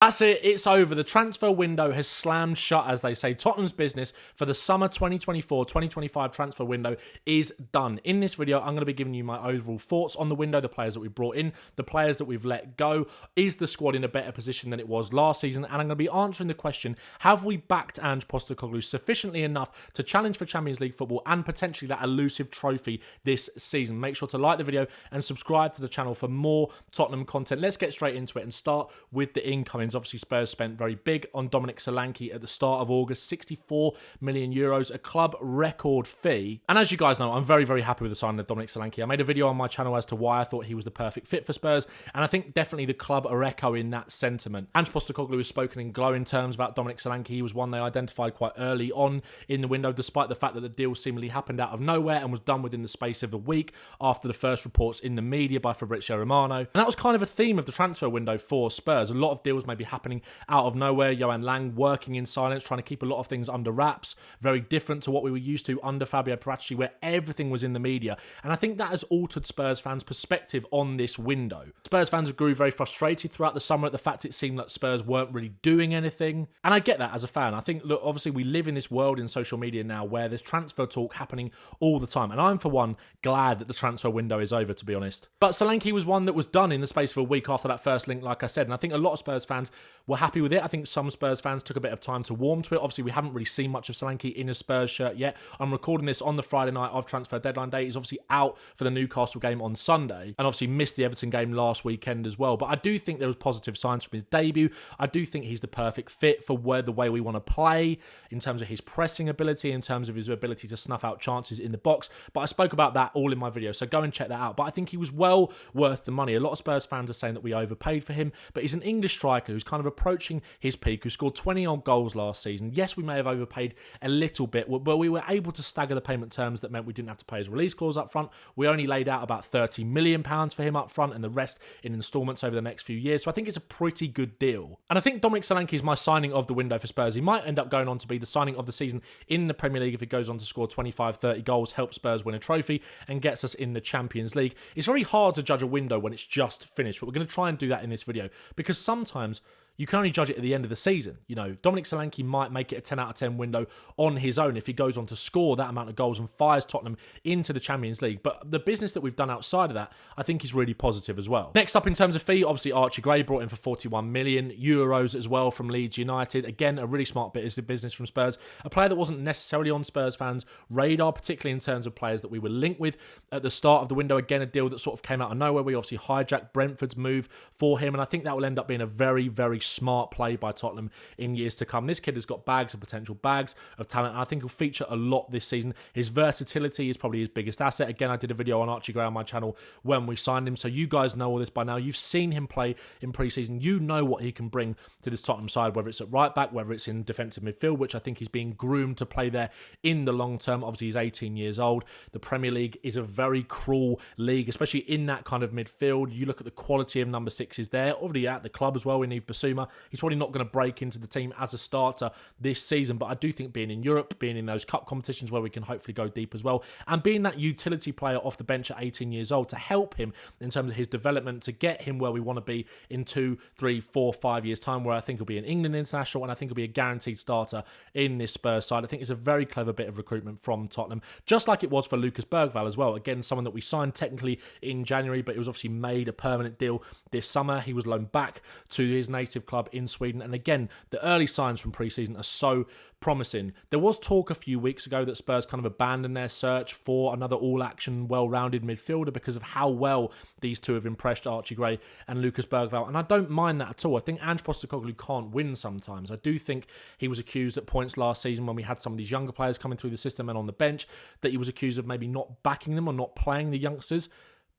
That's it, it's over. The transfer window has slammed shut, as they say. Tottenham's business for the summer 2024-2025 transfer window is done. In this video, I'm going to be giving you my overall thoughts on the window, the players that we brought in, the players that we've let go. Is the squad in a better position than it was last season? And I'm going to be answering the question, have we backed Ange Postecoglou sufficiently enough to challenge for Champions League football and potentially that elusive trophy this season? Make sure to like the video and subscribe to the channel for more Tottenham content. Let's get straight into it and start with the incomings. Obviously, Spurs spent very big on Dominic Solanke at the start of August, 64 million euros, a club record fee. And as you guys know, I'm very, very happy with the signing of Dominic Solanke. I made a video on my channel as to why I thought he was the perfect fit for Spurs, and I think definitely the club are echoing that sentiment. Ange Postecoglou has spoken in glowing terms about Dominic Solanke. He was one they identified quite early on in the window, despite the fact that the deal seemingly happened out of nowhere and was done within the space of a week after the first reports in the media by Fabrizio Romano. And that was kind of a theme of the transfer window for Spurs. A lot of deals may be happening out of nowhere. Johan Lang working in silence, trying to keep a lot of things under wraps. Very different to what we were used to under Fabio Paratici, where everything was in the media. And I think that has altered Spurs fans' perspective on this window. Spurs fans grew very frustrated throughout the summer at the fact it seemed like Spurs weren't really doing anything. And I get that as a fan. I think, look, obviously we live in this world in social media now where there's transfer talk happening all the time. And I'm, for one, glad that the transfer window is over, to be honest. But Solanke was one that was done in the space of a week after that first link, like I said. And I think a lot of Spurs fans were happy with it. I think some Spurs fans took a bit of time to warm to it. Obviously, we haven't really seen much of Solanke in a Spurs shirt yet. I'm recording this on the Friday night of transfer deadline day. He's obviously out for the Newcastle game on Sunday and obviously missed the Everton game last weekend as well. But I do think there was positive signs from his debut. I do think he's the perfect fit for the way we want to play in terms of his pressing ability, in terms of his ability to snuff out chances in the box. But I spoke about that all in my video, so go and check that out. But I think he was well worth the money. A lot of Spurs fans are saying that we overpaid for him, but he's an English striker who's kind of approaching his peak, who scored 20 odd goals last season. Yes, we may have overpaid a little bit, but we were able to stagger the payment terms that meant we didn't have to pay his release clause up front. We only laid out about £30 million for him up front and the rest in instalments over the next few years. So I think it's a pretty good deal. And I think Dominic Solanke is my signing of the window for Spurs. He might end up going on to be the signing of the season in the Premier League if he goes on to score 25, 30 goals, help Spurs win a trophy and gets us in the Champions League. It's very hard to judge a window when it's just finished, but we're going to try and do that in this video because sometimes you can only judge it at the end of the season. You know, Dominic Solanke might make it a 10 out of 10 window on his own if he goes on to score that amount of goals and fires Tottenham into the Champions League. But the business that we've done outside of that, I think is really positive as well. Next up in terms of fee, obviously Archie Gray brought in for 41 million euros as well from Leeds United. Again, a really smart bit of business from Spurs. A player that wasn't necessarily on Spurs fans' radar, particularly in terms of players that we were linked with at the start of the window. Again, a deal that sort of came out of nowhere. We obviously hijacked Brentford's move for him, and I think that will end up being a very, very smart play by Tottenham in years to come. This kid has got bags of potential, bags of talent, and I think he'll feature a lot this season. His versatility is probably his biggest asset. Again, I did a video on Archie Gray on my channel when we signed him, so you guys know all this by now. You've seen him play in pre-season. You know what he can bring to this Tottenham side, whether it's at right back, whether it's in defensive midfield, which I think he's being groomed to play there in the long term. Obviously, he's 18 years old. The Premier League is a very cruel league, especially in that kind of midfield. You look at the quality of number 6s there. Already at the club as well, we need Basuma. He's probably not going to break into the team as a starter this season, but I do think being in Europe, being in those cup competitions where we can hopefully go deep as well, and being that utility player off the bench at 18 years old to help him in terms of his development, to get him where we want to be in 2, 3, 4, 5 years time, where I think he'll be an England international and I think he'll be a guaranteed starter in this Spurs side. I think it's a very clever bit of recruitment from Tottenham, just like it was for Lucas Bergvall as well. Again, someone that we signed technically in January, but it was obviously made a permanent deal this summer. He was loaned back to his native club in Sweden, and again, the early signs from pre-season are so promising. There was talk a few weeks ago that Spurs kind of abandoned their search for another all-action, well-rounded midfielder because of how well these two have impressed Archie Gray and Lucas Bergvall, and I don't mind that at all. I think Ange Postecoglou can't win sometimes. I do think he was accused at points last season when we had some of these younger players coming through the system and on the bench that he was accused of maybe not backing them or not playing the youngsters.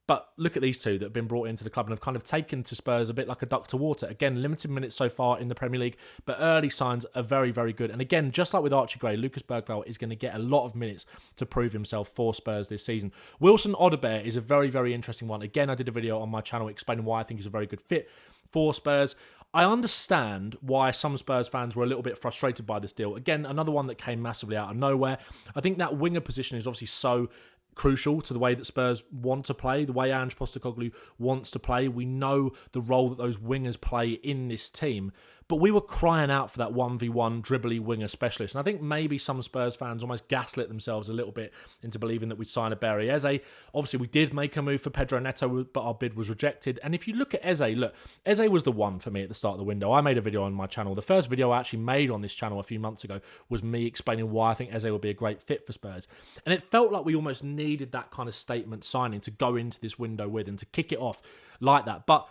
But look at these two that have been brought into the club and have kind of taken to Spurs a bit like a duck to water. Again, limited minutes so far in the Premier League, but early signs are very, very good. And again, just like with Archie Gray, Lucas Bergvall is going to get a lot of minutes to prove himself for Spurs this season. Wilson Odobert is a very, very interesting one. Again, I did a video on my channel explaining why I think he's a very good fit for Spurs. I understand why some Spurs fans were a little bit frustrated by this deal. Again, another one that came massively out of nowhere. I think that winger position is obviously so crucial to the way that Spurs want to play, the way Ange Postecoglou wants to play. We know the role that those wingers play in this team. but we were crying out for that 1v1 dribbly winger specialist. And I think maybe some Spurs fans almost gaslit themselves a little bit into believing that we'd sign a Barry Eze. Obviously, we did make a move for Pedro Neto, but our bid was rejected. And if you look at Eze, look, Eze was the one for me at the start of the window. I made a video on my channel. The first video I actually made on this channel a few months ago was me explaining why I think Eze would be a great fit for Spurs. And it felt like we almost needed that kind of statement signing to go into this window with and to kick it off like that. But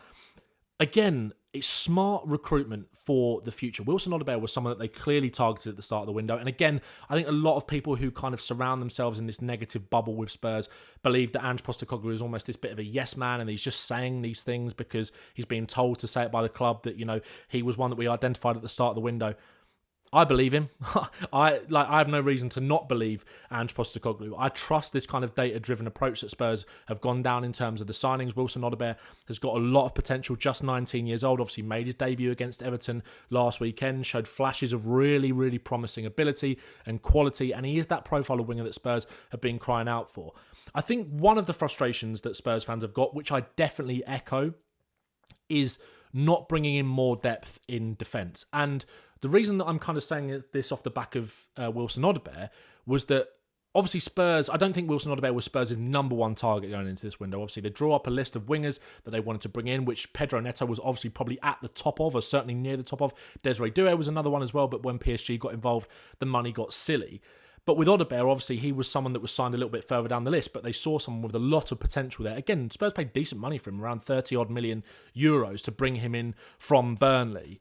again, it's smart recruitment for the future. Wilson Odobert was someone that they clearly targeted at the start of the window. And again, I think a lot of people who kind of surround themselves in this negative bubble with Spurs believe that Ange Postecoglou is almost this bit of a yes man and he's just saying these things because he's being told to say it by the club, that, you know, he was one that we identified at the start of the window. I believe him. I have no reason to not believe Ange Postecoglou. I trust this kind of data-driven approach that Spurs have gone down in terms of the signings. Wilson Odobert has got a lot of potential, just 19 years old, obviously made his debut against Everton last weekend, showed flashes of really, really promising ability and quality, and he is that profile of winger that Spurs have been crying out for. I think one of the frustrations that Spurs fans have got, which I definitely echo, is not bringing in more depth in defence. And the reason that I'm kind of saying this off the back of Wilson Odobert was that obviously Spurs, I don't think Wilson Odobert was Spurs' number one target going into this window. Obviously, they draw up a list of wingers that they wanted to bring in, which Pedro Neto was obviously probably at the top of, or certainly near the top of. Desiree Doué was another one as well, but when PSG got involved, the money got silly. But with Odobert, obviously, he was someone that was signed a little bit further down the list, but they saw someone with a lot of potential there. Again, Spurs paid decent money for him, around 30-odd million euros to bring him in from Burnley.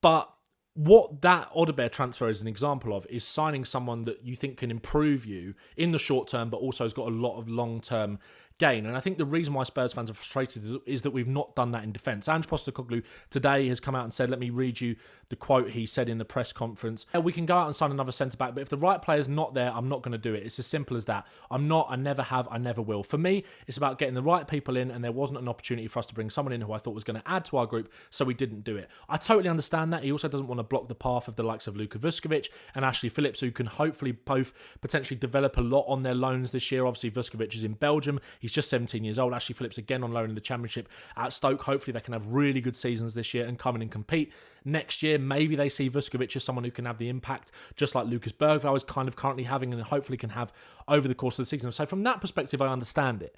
But what that Odobert transfer is an example of is signing someone that you think can improve you in the short term, but also has got a lot of long-term gain. And I think the reason why Spurs fans are frustrated is that we've not done that in defence. Ange Postecoglou today has come out and said, let me read you the quote he said in the press conference. We can go out and sign another centre-back, but if the right player's not there, I'm not going to do it. It's as simple as that. I never have, I never will. For me, it's about getting the right people in, and there wasn't an opportunity for us to bring someone in who I thought was going to add to our group, so we didn't do it. I totally understand that. He also doesn't want to block the path of the likes of Luka Vuskovic and Ashley Phillips, who can hopefully both potentially develop a lot on their loans this year. Obviously, Vuskovic is in Belgium. He's just 17 years old. Ashley Phillips again on loan in the Championship at Stoke. Hopefully they can have really good seasons this year and come in and compete. Next year, maybe they see Vuskovic as someone who can have the impact just like Lucas Bergvall is kind of currently having and hopefully can have over the course of the season. So from that perspective, I understand it.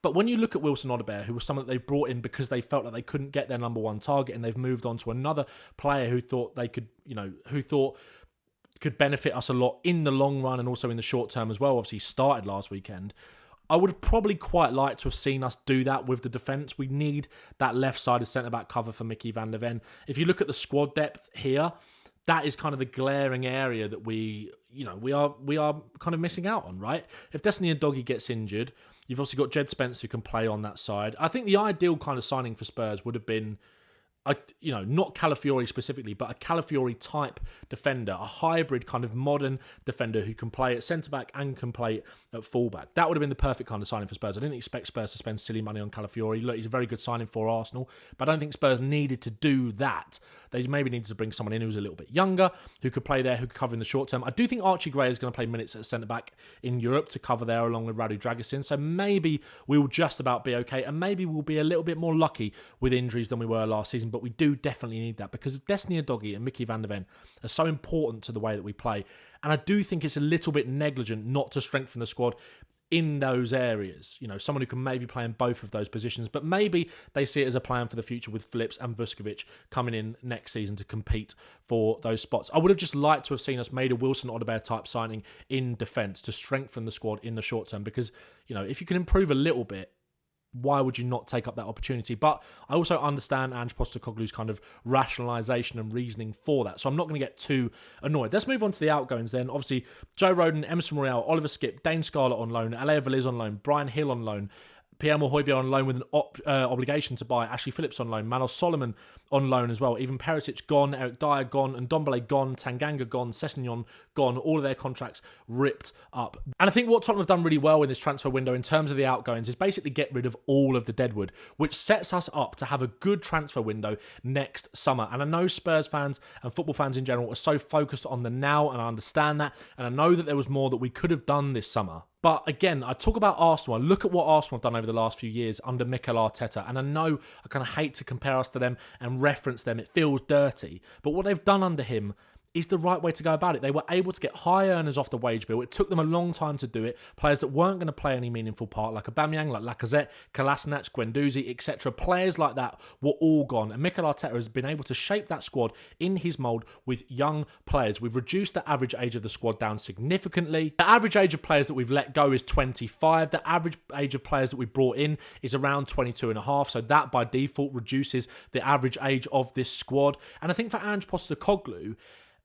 But when you look at Wilson Odobert, who was someone that they brought in because they felt that they couldn't get their number one target, and they've moved on to another player who thought they could, could benefit us a lot in the long run and also in the short term as well. Obviously, he started last weekend. I would have probably quite liked to have seen us do that with the defence. We need that left-sided centre-back cover for Mickey van der Ven. If you look at the squad depth here, that is kind of the glaring area that we are kind of missing out on, right? If Destiny Udogie gets injured, you've also got Jed Spence who can play on that side. I think the ideal kind of signing for Spurs would have been, not Calafiori specifically, but a Calafiori-type defender, a hybrid kind of modern defender who can play at centre-back and can play at full-back. That would have been the perfect kind of signing for Spurs. I didn't expect Spurs to spend silly money on Calafiori. Look, he's a very good signing for Arsenal, but I don't think Spurs needed to do that. They maybe needed to bring someone in who was a little bit younger, who could play there, who could cover in the short term. I do think Archie Gray is going to play minutes at centre-back in Europe to cover there along with Radu Dragusin, so maybe we will just about be okay, and maybe we'll be a little bit more lucky with injuries than we were last season, but we do definitely need that because Destiny Udogie and Mickey van der Ven are so important to the way that we play, and I do think it's a little bit negligent not to strengthen the squad in those areas. Someone who can maybe play in both of those positions, but maybe they see it as a plan for the future with Phillips and Vuskovic coming in next season to compete for those spots. I would have just liked to have seen us made a Wilson Odobert type signing in defence to strengthen the squad in the short term because, if you can improve a little bit, why would you not take up that opportunity? But I also understand Ange Postecoglou's kind of rationalisation and reasoning for that. So I'm not going to get too annoyed. Let's move on to the outgoings then. Obviously, Joe Rodon, Emerson Royale, Oliver Skipp, Dane Scarlett on loan, Alea Valiz on loan, Brian Hill on loan, Pierre-Emile Højbjerg on loan with an obligation to buy, Ashley Phillips on loan, Manos Solomon on loan as well, even Perisic gone, Eric Dyer gone, and Ndombele gone, Tanganga gone, Sessegnon gone, all of their contracts ripped up. And I think what Tottenham have done really well in this transfer window in terms of the outgoings is basically get rid of all of the deadwood, which sets us up to have a good transfer window next summer. And I know Spurs fans and football fans in general are so focused on the now, and I understand that, and I know that there was more that we could have done this summer. But again, I talk about Arsenal. I look at what Arsenal have done over the last few years under Mikel Arteta. And I know I kind of hate to compare us to them and even reference them. It feels dirty. But what they've done under him is the right way to go about it. They were able to get high earners off the wage bill. It took them a long time to do it. Players that weren't going to play any meaningful part, like Aubameyang, like Lacazette, Kolasinac, Guendouzi, etc. Players like that were all gone. And Mikel Arteta has been able to shape that squad in his mould with young players. We've reduced the average age of the squad down significantly. The average age of players that we've let go is 25. The average age of players that we brought in is around 22 and a half. So that by default reduces the average age of this squad. And I think for Ange Postecoglou,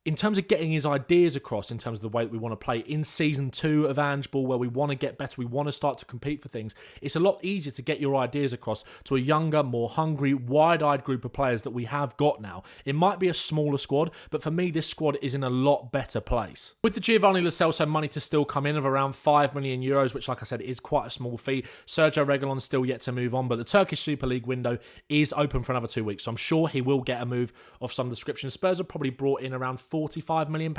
in terms of getting his ideas across, in terms of the way that we want to play in season 2 of Ange Ball, where we want to get better, we want to start to compete for things, it's a lot easier to get your ideas across to a younger, more hungry, wide-eyed group of players that we have got now. It might be a smaller squad, but for me, this squad is in a lot better place. With the Giovanni Lo Celso money to still come in of around €5 million, which, like I said, is quite a small fee. Sergio Reguilon's still yet to move on, but the Turkish Super League window is open for another 2 weeks, so I'm sure he will get a move of some description. Spurs have probably brought in around £45 million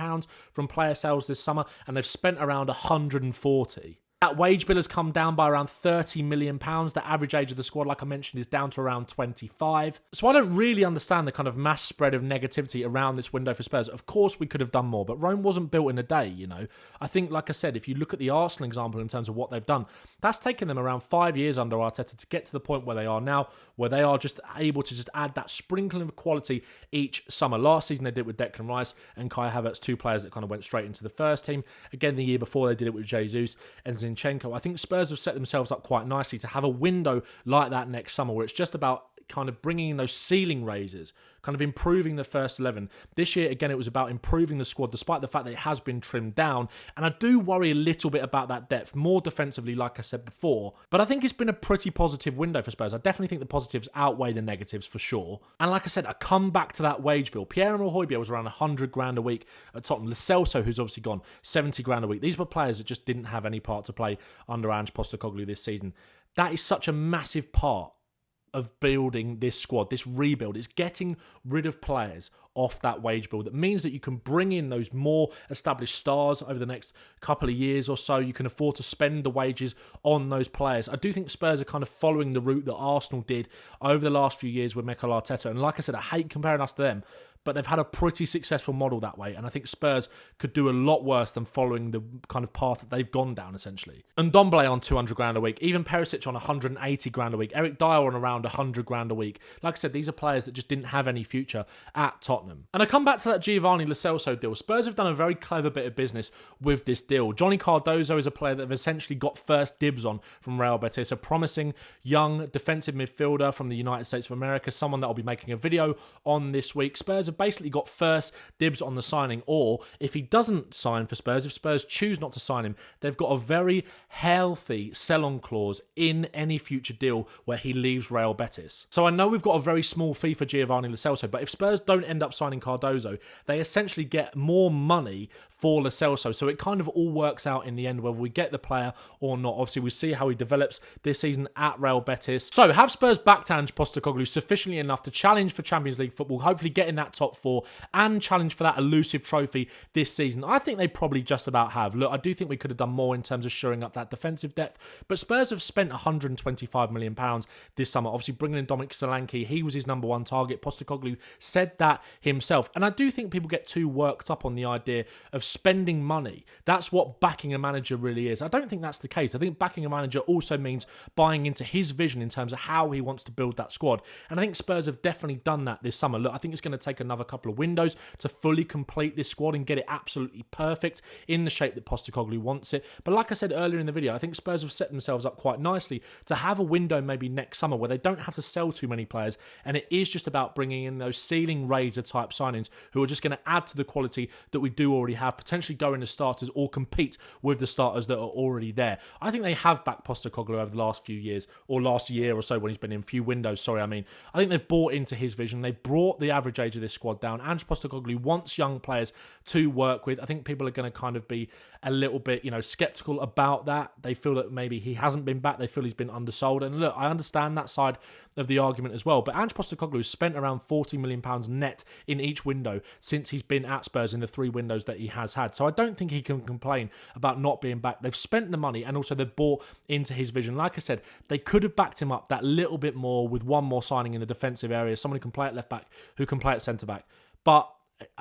from player sales this summer, and they've spent around 140. That wage bill has come down by around £30 million. The average age of the squad, like I mentioned, is down to around 25. So I don't really understand the kind of mass spread of negativity around this window for Spurs. Of course, we could have done more, but Rome wasn't built in a day, you know. I think, like I said, if you look at the Arsenal example in terms of what they've done, that's taken them around 5 years under Arteta to get to the point where they are now, where they are just able to just add that sprinkling of quality each summer. Last season, they did it with Declan Rice and Kai Havertz, two players that kind of went straight into the first team. Again, the year before, they did it with Jesus and Zinchenko. I think Spurs have set themselves up quite nicely to have a window like that next summer, where it's just about kind of bringing in those ceiling raisers, kind of improving the first 11. This year, again, it was about improving the squad, despite the fact that it has been trimmed down. And I do worry a little bit about that depth, more defensively, like I said before. But I think it's been a pretty positive window for Spurs. I definitely think the positives outweigh the negatives for sure. And like I said, I come back to that wage bill. Pierre-Emile Højbjerg was around 100 grand a week at Tottenham. Lo Celso, who's obviously gone, 70 grand a week. These were players that just didn't have any part to play under Ange Postecoglou this season. That is such a massive part of building this squad, this rebuild. Is getting rid of players off that wage bill. That means that you can bring in those more established stars over the next couple of years or so. You can afford to spend the wages on those players. I do think Spurs are kind of following the route that Arsenal did over the last few years with Mikel Arteta. And like I said, I hate comparing us to them, but they've had a pretty successful model that way. And I think Spurs could do a lot worse than following the kind of path that they've gone down, essentially. And Ndombele on 200 grand a week. Even Perisic on 180 grand a week. Eric Dyer on around 100 grand a week. Like I said, these are players that just didn't have any future at Tottenham. And I come back to that Giovanni Lo Celso deal. Spurs have done a very clever bit of business with this deal. Johnny Cardozo is a player that have essentially got first dibs on from Real Betis. A promising young defensive midfielder from the United States of America. Someone that I'll be making a video on this week. Spurs have basically got first dibs on the signing, or if he doesn't sign for Spurs, if Spurs choose not to sign him, they've got a very healthy sell-on clause in any future deal where he leaves Real Betis. So I know we've got a very small fee for Giovanni Lo Celso, but if Spurs don't end up signing Cardozo, they essentially get more money for Lo Celso. So it kind of all works out in the end, whether we get the player or not. Obviously, we see how he develops this season at Real Betis. So have Spurs backed Ange Postecoglou sufficiently enough to challenge for Champions League football, hopefully get in that top 4 and challenge for that elusive trophy this season? I think they probably just about have. Look, I do think we could have done more in terms of shoring up that defensive depth, but Spurs have spent £125 million this summer. Obviously, bringing in Dominic Solanke, he was his number one target. Postecoglou said that himself. And I do think people get too worked up on the idea of spending money. That's what backing a manager really is. I don't think that's the case. I think backing a manager also means buying into his vision in terms of how he wants to build that squad. And I think Spurs have definitely done that this summer. Look, I think it's going to take another couple of windows to fully complete this squad and get it absolutely perfect in the shape that Postecoglou wants it. But like I said earlier in the video, I think Spurs have set themselves up quite nicely to have a window maybe next summer where they don't have to sell too many players, and it is just about bringing in those ceiling raiser type signings who are just going to add to the quality that we do already have, potentially go into starters or compete with the starters that are already there. I think they have backed Postecoglou over the last few years, or last year or so when he's been in few windows, I think they've bought into his vision. They brought the average age of this squad squad down. Ange Postecoglou wants young players to work with. I think people are going to kind of be a little bit, sceptical about that. They feel that maybe he hasn't been back. They feel he's been undersold. And look, I understand that side of the argument as well. But Ange Postecoglou has spent around £40 million net in each window since he's been at Spurs in the 3 windows that he has had. So I don't think he can complain about not being back. They've spent the money and also they've bought into his vision. Like I said, they could have backed him up that little bit more with one more signing in the defensive area, someone who can play at left back, who can play at centre back. But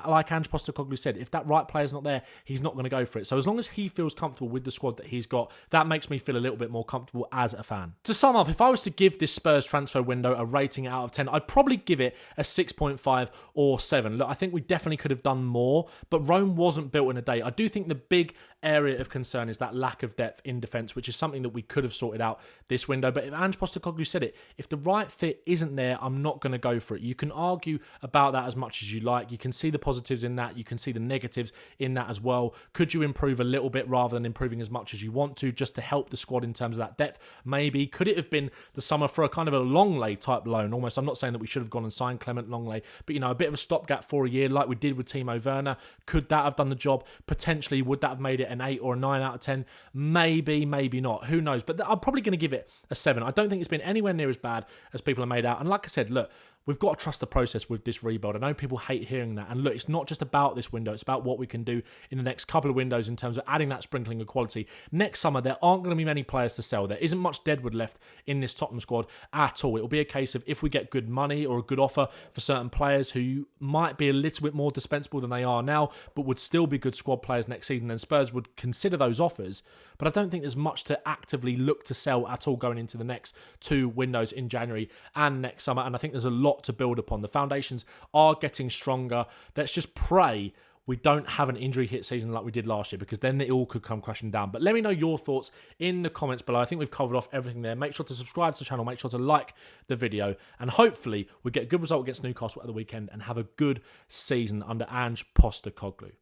like Ange Postecoglou said, if that right player's not there, he's not going to go for it. So as long as he feels comfortable with the squad that he's got, that makes me feel a little bit more comfortable as a fan. To sum up, if I was to give this Spurs transfer window a rating out of 10, I'd probably give it a 6.5 or 7. Look, I think we definitely could have done more, but Rome wasn't built in a day. I do think the big area of concern is that lack of depth in defence, which is something that we could have sorted out this window. But if Ange Postecoglou said it, if the right fit isn't there, I'm not going to go for it. You can argue about that as much as you like. You can see the positives in that. You can see the negatives in that as well. Could you improve a little bit rather than improving as much as you want to, just to help the squad in terms of that depth? Maybe. Could it have been the summer for a kind of a Longley type loan almost? I'm not saying that we should have gone and signed Clement Longley, but a bit of a stopgap for a year like we did with Timo Werner. Could that have done the job? Potentially. Would that have made it an 8 or a 9 out of 10? Maybe, maybe not. Who knows? But I'm probably going to give it a 7. I don't think it's been anywhere near as bad as people have made out. And like I said, look, we've got to trust the process with this rebuild. I know people hate hearing that. And look, it's not just about this window. It's about what we can do in the next couple of windows in terms of adding that sprinkling of quality. Next summer, there aren't going to be many players to sell. There isn't much deadwood left in this Tottenham squad at all. It'll be a case of if we get good money or a good offer for certain players who might be a little bit more dispensable than they are now, but would still be good squad players next season, then Spurs would consider those offers. But I don't think there's much to actively look to sell at all going into the next 2 windows in January and next summer. And I think there's a lot to build upon. The foundations are getting stronger. Let's just pray we don't have an injury hit season like we did last year, because then it all could come crashing down. But let me know your thoughts in the comments below. I think we've covered off everything there. Make sure to subscribe to the channel. Make sure to like the video. And hopefully we get a good result against Newcastle at the weekend and have a good season under Ange Postecoglou.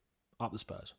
Up the Spurs.